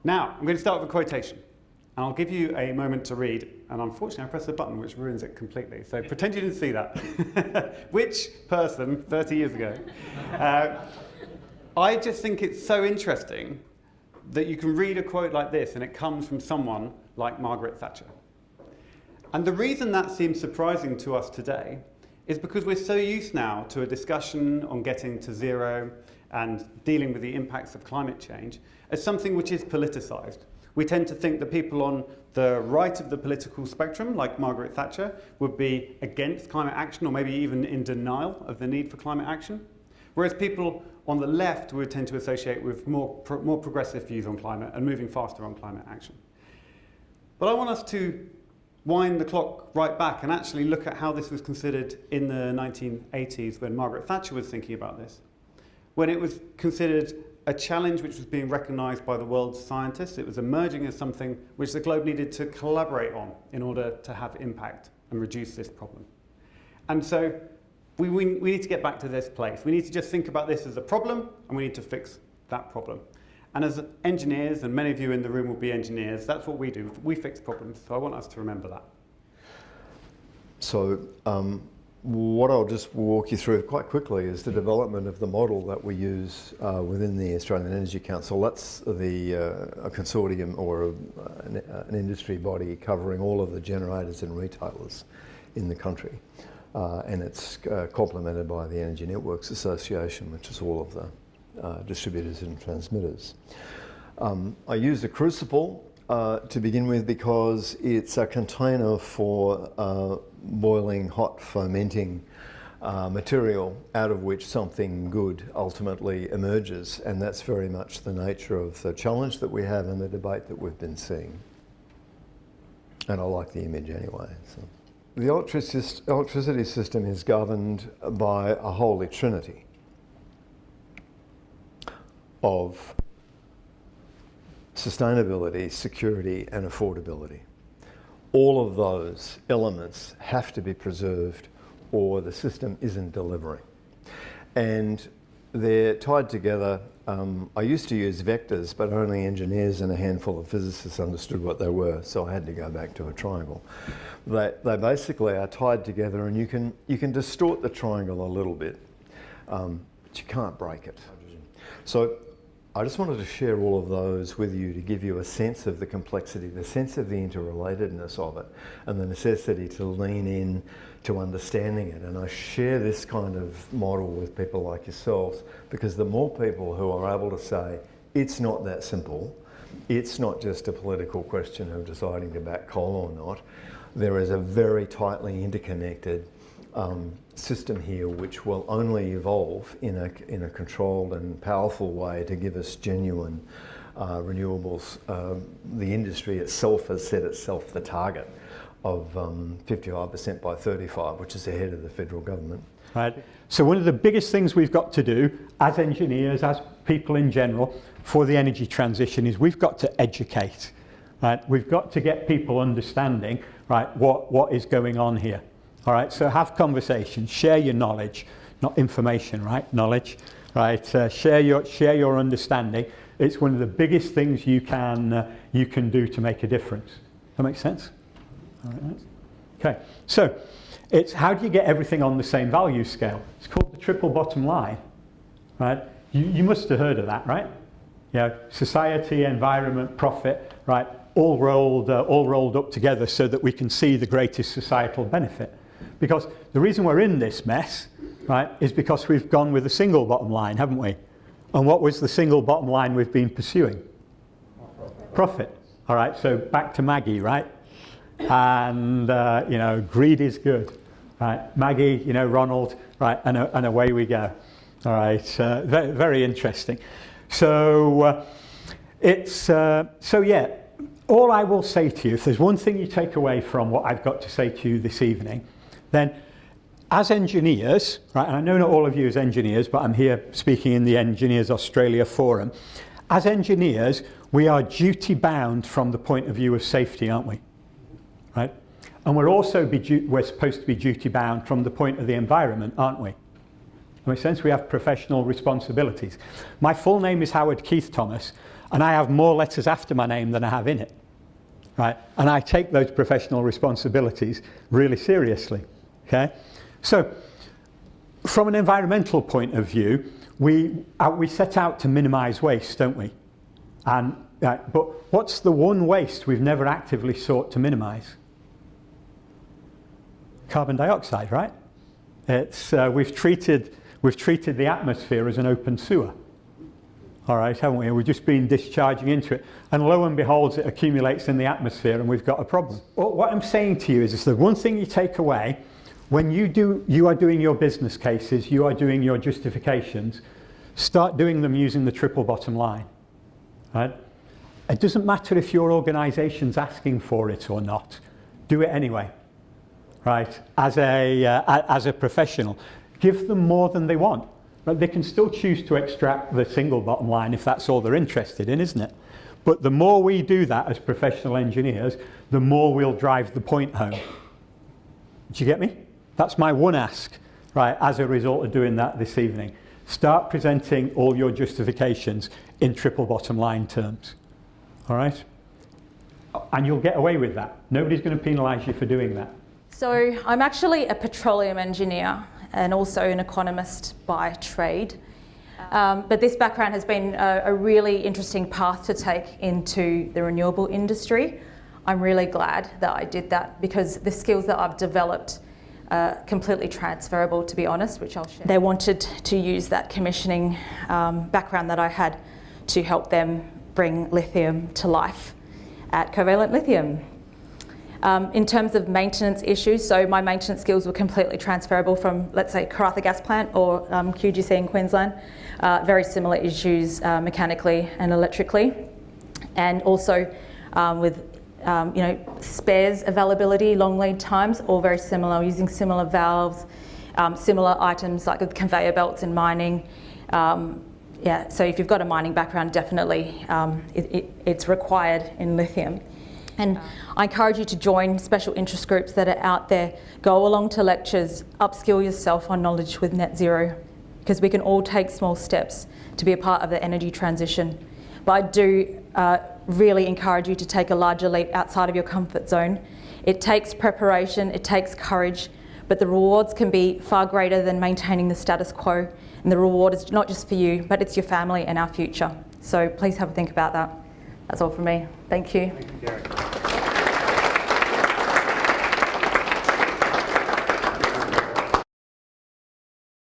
Now, I'm going to start with a quotation. And I'll give you a moment to read. And unfortunately, I pressed a button which ruins it completely. So pretend you didn't see that. Which person, 30 years ago? I just think it's so interesting that you can read a quote like this and it comes from someone like Margaret Thatcher. And the reason that seems surprising to us today is because we're so used now to a discussion on getting to zero and dealing with the impacts of climate change as something which is politicized. We tend to think that people on the right of the political spectrum, like Margaret Thatcher, would be against climate action or maybe even in denial of the need for climate action. Whereas people on the left would tend to associate with more progressive views on climate and moving faster on climate action. But I want us to wind the clock right back and actually look at how this was considered in the 1980s when Margaret Thatcher was thinking about this. When it was considered a challenge which was being recognised by the world's scientists, it was emerging as something which the globe needed to collaborate on in order to have impact and reduce this problem. And so we need to get back to this place. We need to just think about this as a problem and we need to fix that problem. And as engineers, and many of you in the room will be engineers, that's what we do. We fix problems, so I want us to remember that. So what I'll just walk you through quite quickly is the development of the model that we use within the Australian Energy Council. That's a consortium or an industry body covering all of the generators and retailers in the country. And it's complemented by the Energy Networks Association, which is all of the distributors and transmitters. I use a crucible to begin with because it's a container for boiling, hot, fomenting material out of which something good ultimately emerges, and that's very much the nature of the challenge that we have and the debate that we've been seeing. And I like the image anyway. So. The electricity system is governed by a holy trinity of sustainability, security, and affordability. All of those elements have to be preserved or the system isn't delivering. And they're tied together. I used to use vectors, but only engineers and a handful of physicists understood what they were, so I had to go back to a triangle. They basically are tied together, and you can distort the triangle a little bit, but you can't break it. So I just wanted to share all of those with you to give you a sense of the complexity, the sense of the interrelatedness of it, and the necessity to lean in to understanding it. And I share this kind of model with people like yourselves because the more people who are able to say, it's not that simple, it's not just a political question of deciding to back coal or not, there is a very tightly interconnected system here which will only evolve in a controlled and powerful way to give us genuine renewables. The industry itself has set itself the target of 55% by 35, which is ahead of the federal government. Right. So one of the biggest things we've got to do as engineers, as people in general, for the energy transition is we've got to educate. Right? We've got to get people understanding, right, what is going on here. All right, so have conversations, share your knowledge, not information, right? Knowledge, right? Share your understanding. It's one of the biggest things you can do to make a difference. That makes sense? All right. Okay, so it's how do you get everything on the same value scale? It's called the triple bottom line, right? You must have heard of that, right? Yeah, society, environment, profit, right? All rolled up together so that we can see the greatest societal benefit. Because the reason we're in this mess, right, is because we've gone with a single bottom line, haven't we? And what was the single bottom line we've been pursuing? Profit. All right, so back to Maggie, right? And, greed is good, right? Maggie, Ronald, right, and away we go. All right, very, very interesting. So, all I will say to you, if there's one thing you take away from what I've got to say to you this evening, then as engineers, right, and I know not all of you as engineers, but I'm here speaking in the Engineers Australia Forum. As engineers, we are duty bound from the point of view of safety, aren't we? Right? And we're also we're supposed to be duty bound from the point of the environment, aren't we? Makes sense? We have professional responsibilities. My full name is Howard Keith Thomas, and I have more letters after my name than I have in it. Right? And I take those professional responsibilities really seriously. Okay? So, from an environmental point of view, we set out to minimise waste, don't we? And but what's the one waste we've never actively sought to minimise? Carbon dioxide, right? It's we've treated the atmosphere as an open sewer. All right, haven't we? We've just been discharging into it, and lo and behold, it accumulates in the atmosphere, and we've got a problem. Well, what I'm saying to you is, the one thing you take away when you are doing your business cases, you are doing your justifications. Start doing them using the triple bottom line. Right? It doesn't matter if your organisation's asking for it or not. Do it anyway. Right? As a professional, give them more than they want. But they can still choose to extract the single bottom line if that's all they're interested in, isn't it? But the more we do that as professional engineers, the more we'll drive the point home. Do you get me? That's my one ask, right, as a result of doing that this evening. Start presenting all your justifications in triple bottom line terms. All right? And you'll get away with that. Nobody's going to penalise you for doing that. So I'm actually a petroleum engineer and also an economist by trade. But this background has been a really interesting path to take into the renewable industry. I'm really glad that I did that because the skills that I've developed are completely transferable, to be honest, which I'll share. They wanted to use that commissioning background that I had to help them bring lithium to life at Covalent Lithium. In terms of maintenance issues, so my maintenance skills were completely transferable from, let's say, Karratha Gas Plant or QGC in Queensland. Very similar issues mechanically and electrically. And also with spares availability, long lead times, all very similar, using similar valves, similar items like with conveyor belts in mining. So if you've got a mining background, definitely it's required in lithium. And I encourage you to join special interest groups that are out there. Go along to lectures, upskill yourself on knowledge with net zero, because we can all take small steps to be a part of the energy transition. But I do really encourage you to take a larger leap outside of your comfort zone. It takes preparation, it takes courage, but the rewards can be far greater than maintaining the status quo. And the reward is not just for you, but it's your family and our future. So please have a think about that. That's all from me. Thank you. Thank you, Kerry.